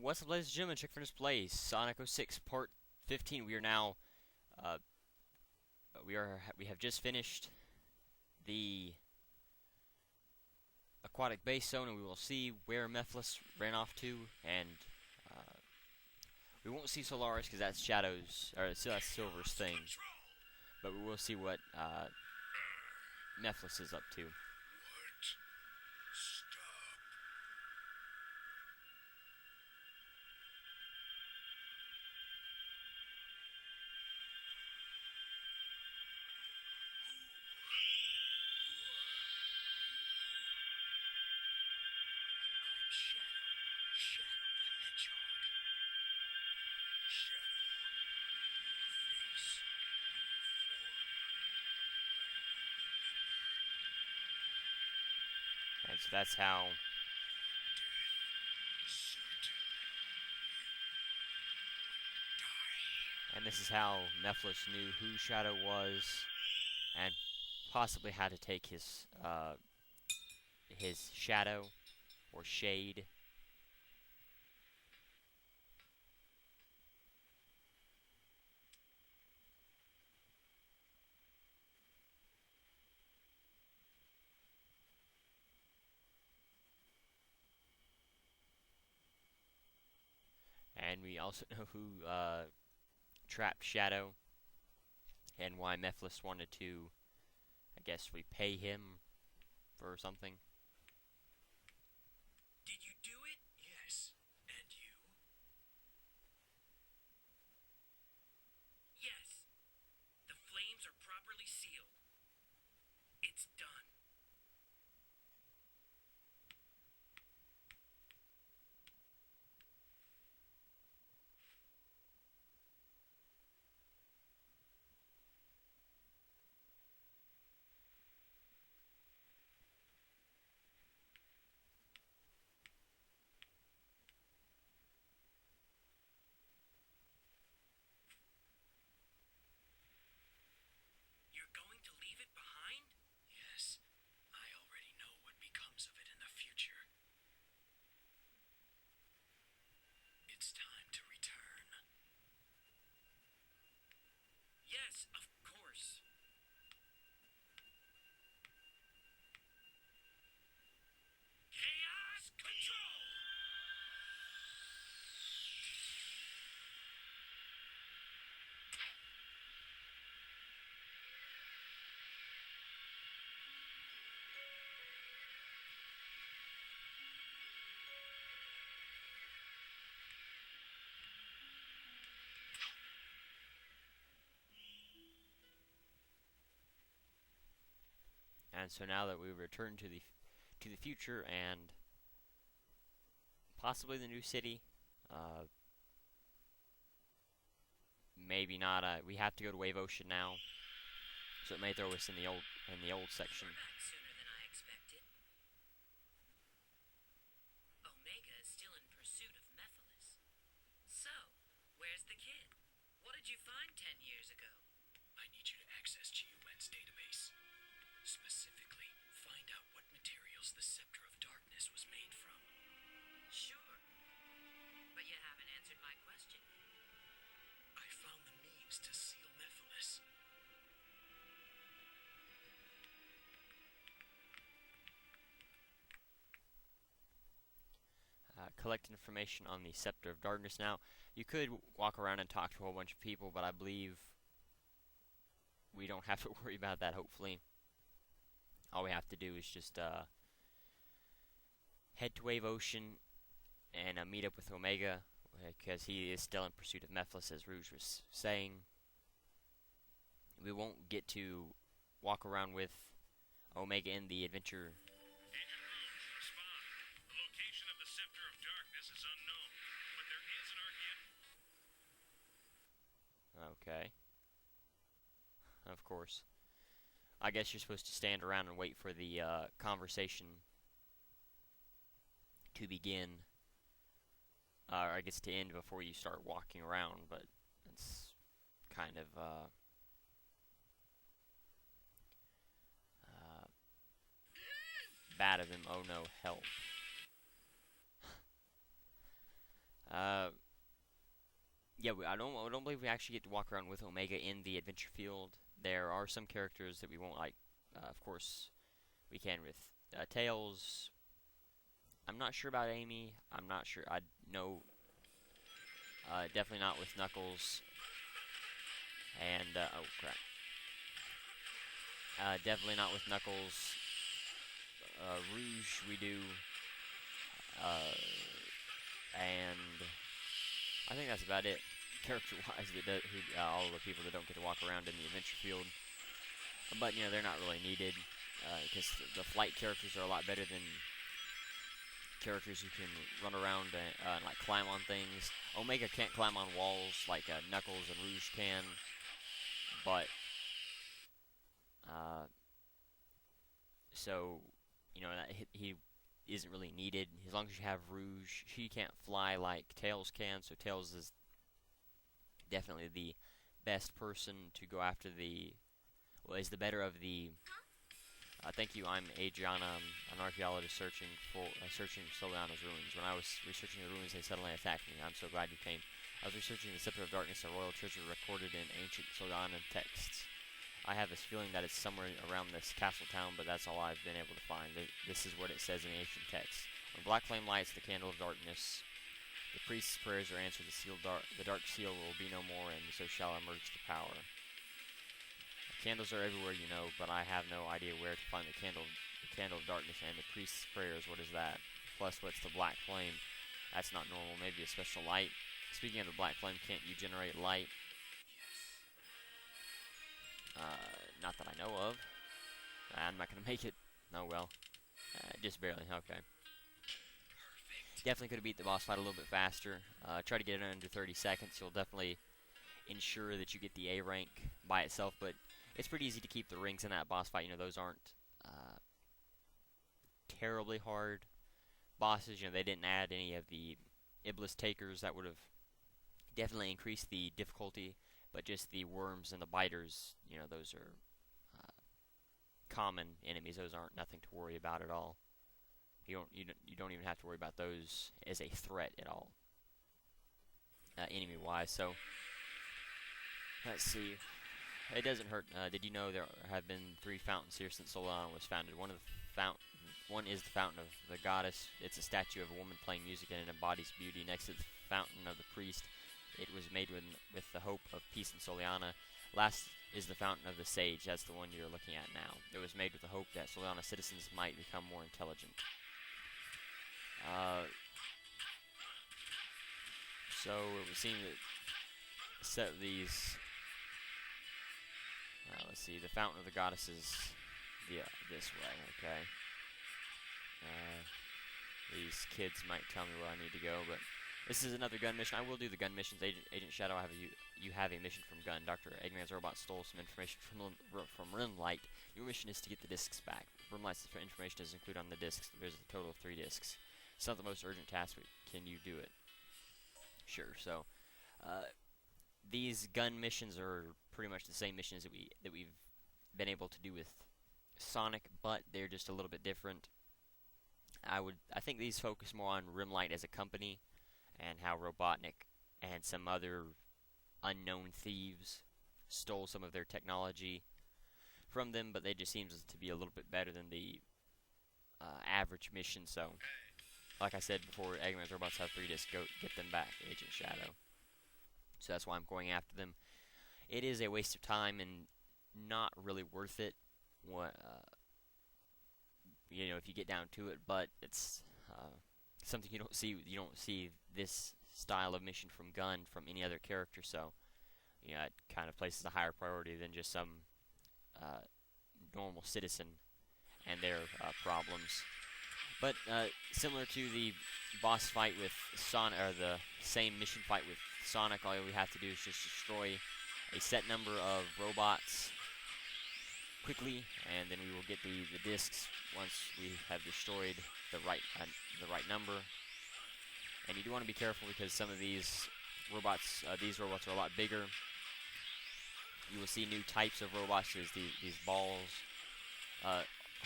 What's up, ladies and gentlemen? Check for display. Sonic 06 Part 15. We are now, uh, we have just finished the aquatic base zone, and we will see where Mephiles ran off to, and we won't see Solaris because that's Shadow's, or that's Silver's thing. But we will see what Mephiles is up to. Shadow the hedgehog. Shadow, your face, your form. And so that's how. And this is how Mephiles knew who Shadow was, and possibly how to take his shadow or shade. And we also know who trapped Shadow, and why Mephiles wanted to, I guess, repay him for something. Did you do it? Yes. And you? Yes. The flames are properly sealed. It's done. You're going to leave it behind? Yes. I already know what becomes of it in the future. It's time to return. Yes, of course. Chaos control! And so now that we return to the future and possibly the new city, maybe not. We have to go to Wave Ocean now, so it may throw us in the old section. Back sooner than I expected. Omega is still in pursuit of Mephiles. So, where's the kid? What did you find 10 years ago? I need you to access GUN's database. Specifically, find out what materials the Scepter of Darkness was made from. Sure. But you haven't answered my question. I found the means to seal Mephiles. Collect information on the Scepter of Darkness. Now, you could walk around and talk to a whole bunch of people, but I believe we don't have to worry about that, hopefully. All we have to do is just head to Wave Ocean and meet up with Omega, because he is still in pursuit of Mephiles, as Rouge was saying. We won't get to walk around with Omega in the adventure. Agent Rouge, respond. The location of the Scepter of Darkness is unknown, but there is an Arcanum. Okay. Of course. I guess you're supposed to stand around and wait for the conversation to begin. Or I guess to end before you start walking around, but it's kind of bad of him. Oh no, help. yeah, I don't believe we actually get to walk around with Omega in the adventure field. There are some characters that we won't like. Of course, we can with Tails. I'm not sure about Amy. I'm not sure. I know. Definitely not with Knuckles. And oh crap. Definitely not with Knuckles. Rouge we do. And I think that's about it. Character-wise, all the people that don't get to walk around in the adventure field. But you know they're not really needed because the flight characters are a lot better than characters who can run around and like climb on things. Omega can't climb on walls like Knuckles and Rouge can, but so you know that he isn't really needed as long as you have Rouge. He can't fly like Tails can, so Tails is definitely the best person to go after is the better of the. Thank you. I'm Adriana. I'm an archaeologist searching Soliana's ruins. When I was researching the ruins, they suddenly attacked me. I'm so glad you came. I was researching the Scepter of Darkness, a royal treasure recorded in ancient Soliana texts. I have this feeling that it's somewhere around this castle town, but that's all I've been able to find. This is what it says in the ancient texts. When black flame lights the candle of darkness, the priest's prayers are answered. The dark seal will be no more, and so shall emerge the power. Candles are everywhere, you know, but I have no idea where to find the candle of darkness and the priest's prayers. What is that? Plus, what's the black flame? That's not normal. Maybe a special light. Speaking of the black flame, can't you generate light? Not that I know of. I'm not gonna make it. Oh well. Just barely. Okay. Definitely could have beat the boss fight a little bit faster. Try to get it under 30 seconds. You'll definitely ensure that you get the A rank by itself, but it's pretty easy to keep the rings in that boss fight. You know, those aren't terribly hard bosses. You know, they didn't add any of the Iblis takers that would have definitely increased the difficulty, but just the worms and the biters, you know, those are common enemies. Those aren't nothing to worry about at all. You don't even have to worry about those as a threat at all, enemy-wise. So let's see. It doesn't hurt. Did you know there have been 3 fountains here since Solana was founded? One is the fountain of the goddess. It's a statue of a woman playing music and it embodies beauty. Next is the fountain of the priest. It was made with the hope of peace in Soliana. Last is the fountain of the sage. That's the one you're looking at now. It was made with the hope that Soliana citizens might become more intelligent. So it would seem that set these. Let's see. The fountain of the goddess is this way. Okay. These kids might tell me where I need to go, but this is another gun mission. I will do the gun missions. Agent Shadow, you have a mission from Gun. Dr. Eggman's robot stole some information from Rimlight. Your mission is to get the discs back. Rimlight's information is included on the discs. There's a total of 3 discs. It's not the most urgent task, but can you do it? Sure. So, these gun missions are pretty much the same missions that we've been able to do with Sonic, but they're just a little bit different. I think these focus more on Rimlight as a company and how Robotnik and some other unknown thieves stole some of their technology from them, but they just seem to be a little bit better than the average mission. So, like I said before, Eggman's robots have 3 discs. Go get them back, Agent Shadow. So that's why I'm going after them. It is a waste of time and not really worth it. You know, if you get down to it, but it's something you don't see. You don't see this style of mission from Gun from any other character. So, you know, it kind of places a higher priority than just some normal citizen and their problems. But similar to the boss fight with Sonic, or the same mission fight with Sonic, all we have to do is just destroy a set number of robots quickly, and then we will get the discs once we have destroyed the right number. And you do want to be careful because some of these robots are a lot bigger. You will see new types of robots. There's these balls,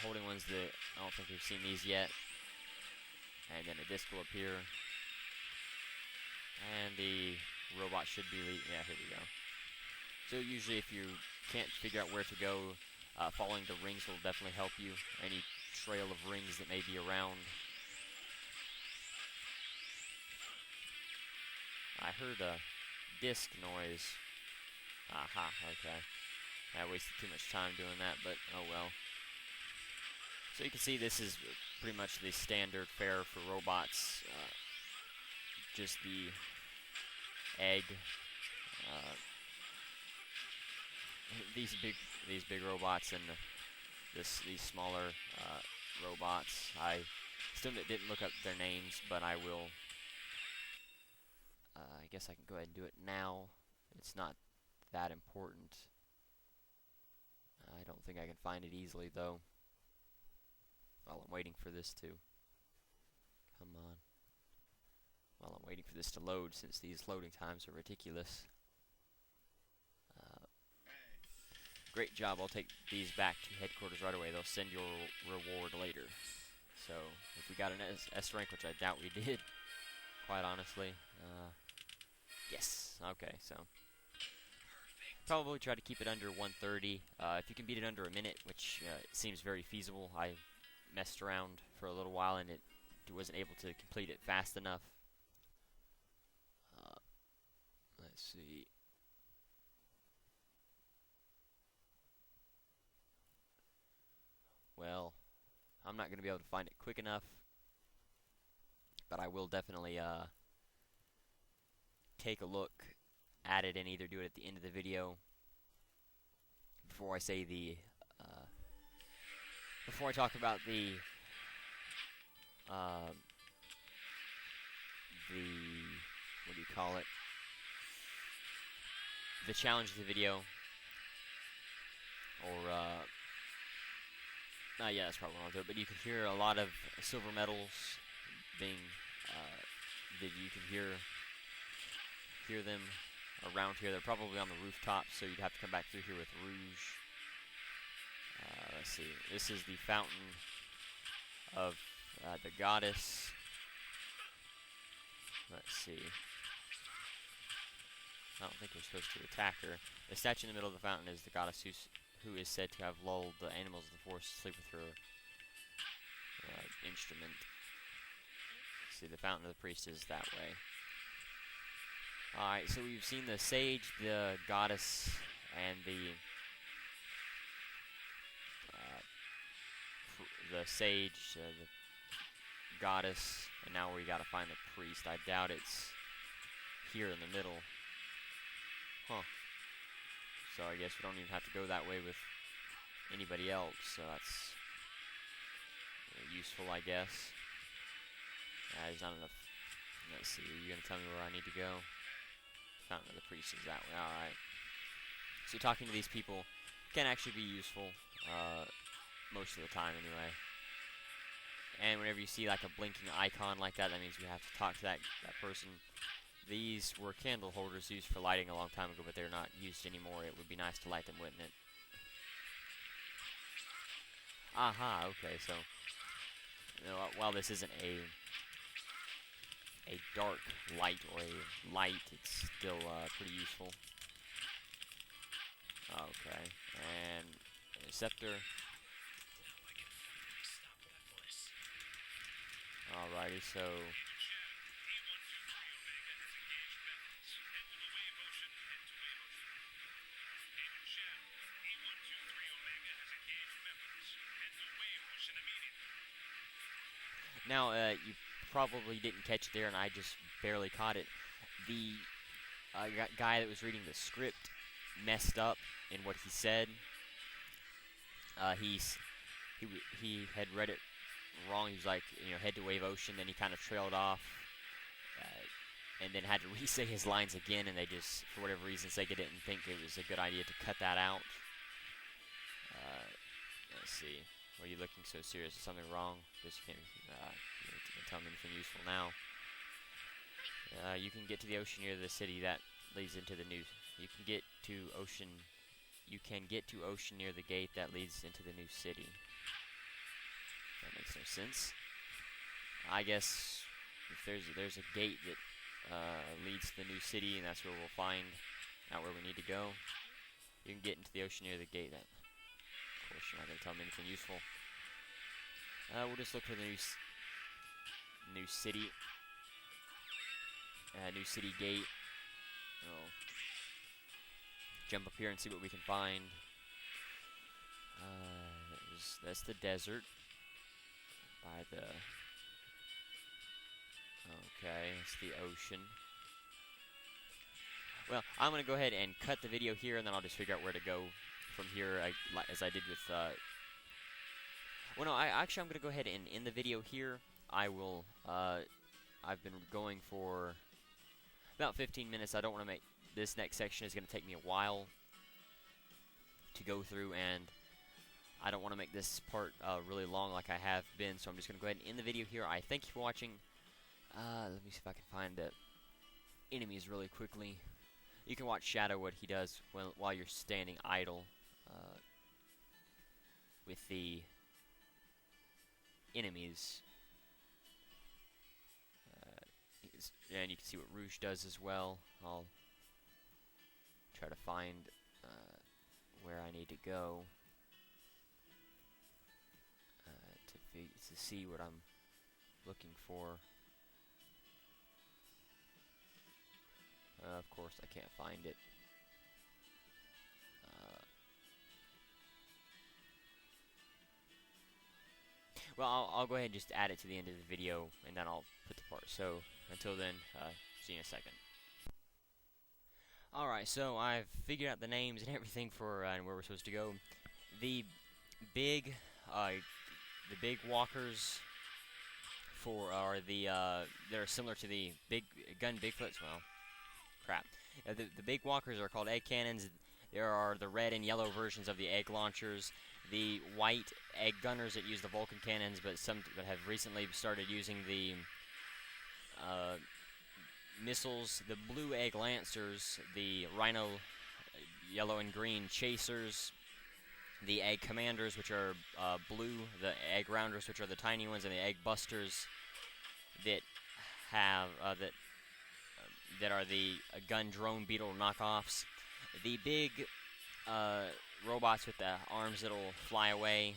holding ones that I don't think we've seen these yet. And then a disc will appear, and the robot should be leading. Yeah, here we go. So usually if you can't figure out where to go, following the rings will definitely help you. Any trail of rings that may be around. I heard a disc noise. Aha, okay. I wasted too much time doing that, but oh well. So you can see this is pretty much the standard fare for robots. Just the egg. These big robots and these smaller robots. I still didn't look up their names, but I will. I guess I can go ahead and do it now. It's not that important. I don't think I can find it easily though. While I'm waiting for this to come on. While I'm waiting for this to load, since these loading times are ridiculous. Great job. I'll take these back to headquarters right away. They'll send your reward later. So, if we got an S rank, which I doubt we did, quite honestly. Yes. Okay, so. Probably try to keep it under 130. If you can beat it under a minute, which seems very feasible. I messed around for a little while and it wasn't able to complete it fast enough. Let's see. Well, I'm not going to be able to find it quick enough, but I will definitely take a look at it and either do it at the end of the video before I say before I talk about the what do you call it? The challenge of the video, or yeah, that's probably what I'll do. But you can hear a lot of silver medals being that you can hear them around here. They're probably on the rooftop, so you'd have to come back through here with Rouge. Let's see. This is the fountain of the goddess. Let's see. I don't think we're supposed to attack her. The statue in the middle of the fountain is the goddess who is said to have lulled the animals of the forest to sleep with her instrument. See, the fountain of the priest is that way. Alright, so we've seen the sage, the goddess, and the sage, the goddess, and now we gotta find the priest. I doubt it's here in the middle. Huh. So I guess we don't even have to go that way with anybody else, so that's useful, I guess. There's not enough. Let's see, are you gonna tell me where I need to go? Fountain of the priest is that way, alright. So talking to these people can actually be useful, most of the time anyway. And whenever you see like a blinking icon like that, that means we have to talk to that person. These were candle holders used for lighting a long time ago, but they're not used anymore. It would be nice to light them, wouldn't it? Aha, okay, so while this isn't a dark light or a light, it's still pretty useful. Okay, and a scepter. Alrighty, so now you probably didn't catch it there, and I just barely caught it. The guy that was reading the script messed up in what he said. He had read it wrong. He was like, head to wave ocean, then he kind of trailed off, and then had to re-say his lines again, and they just, for whatever reason, Sega didn't think it was a good idea to cut that out. Let's see. Why are you looking so serious? Is something wrong? Just can't tell me anything useful now. You can get to the ocean near the city that leads into the new. You can get to ocean near the gate that leads into the new city. That makes no sense. I guess if there's a gate that leads to the new city, and that's where we'll find out where we need to go. You can get into the ocean near the gate. That, of course, you're not going to tell me anything useful. We'll just look for the new city. New city gate. We'll jump up here and see what we can find. That's the desert. By the... Okay, it's the ocean. Well, I'm going to go ahead and cut the video here, and then I'll just figure out where to go from here, as I did with... Well, no, actually, I'm going to go ahead and end the video here. I will... I've been going for about 15 minutes. I don't want to make... This next section is going to take me a while to go through, and I don't want to make this part really long like I have been, so I'm just going to go ahead and end the video here. I thank you for watching. Let me see if I can find the enemies really quickly. You can watch Shadow what he does while you're standing idle with the enemies. And you can see what Rouge does as well. I'll try to find where I need to go to see what I'm looking for. Of course, I can't find it. Well, I'll go ahead and just add it to the end of the video, and then I'll put the part. So, until then, see you in a second. Alright, so I've figured out the names and everything for and where we're supposed to go. The big walkers are they're similar to the Bigfoots. Well, crap. The big walkers are called egg cannons. There are the red and yellow versions of the egg launchers. The white egg gunners that use the Vulcan cannons, but some that have recently started using the missiles. The blue egg lancers, the rhino yellow and green chasers, the egg commanders, which are blue, the egg rounders, which are the tiny ones, and the egg busters that have that are the gun drone beetle knockoffs. The big robots with the arms that'll fly away.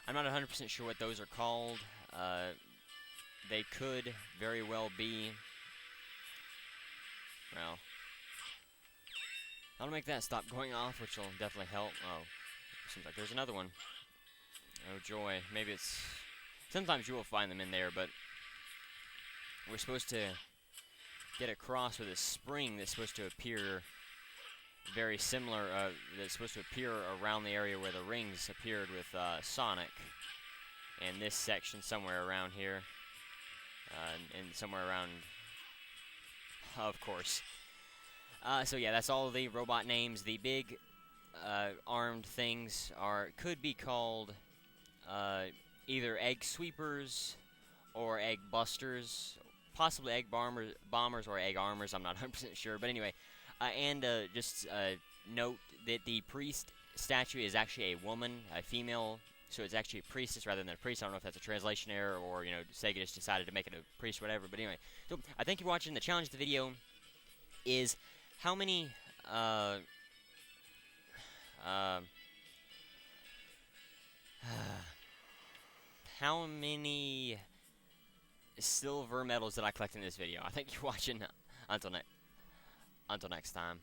I'm not 100% sure what those are called. They could very well be... Well, I'll make that stop going off, which will definitely help. Oh, seems like there's another one. Oh joy, maybe it's... Sometimes you will find them in there, but we're supposed to get across with a spring that's supposed to appear very similar, that's supposed to appear around the area where the rings appeared with Sonic. And this section somewhere around here. And somewhere around... Of course. So yeah, that's all the robot names. The big armed things could be called either egg sweepers or egg busters, possibly egg bombers or egg armors. I'm not 100% sure, but anyway. And just note that the priest statue is actually a woman, a female. So it's actually a priestess rather than a priest. I don't know if that's a translation error or, you know, Sega just decided to make it a priest or whatever. But anyway, so I thank you for watching. The challenge of the video is how many, how many silver medals did I collect in this video? I thank you for watching. Until next time.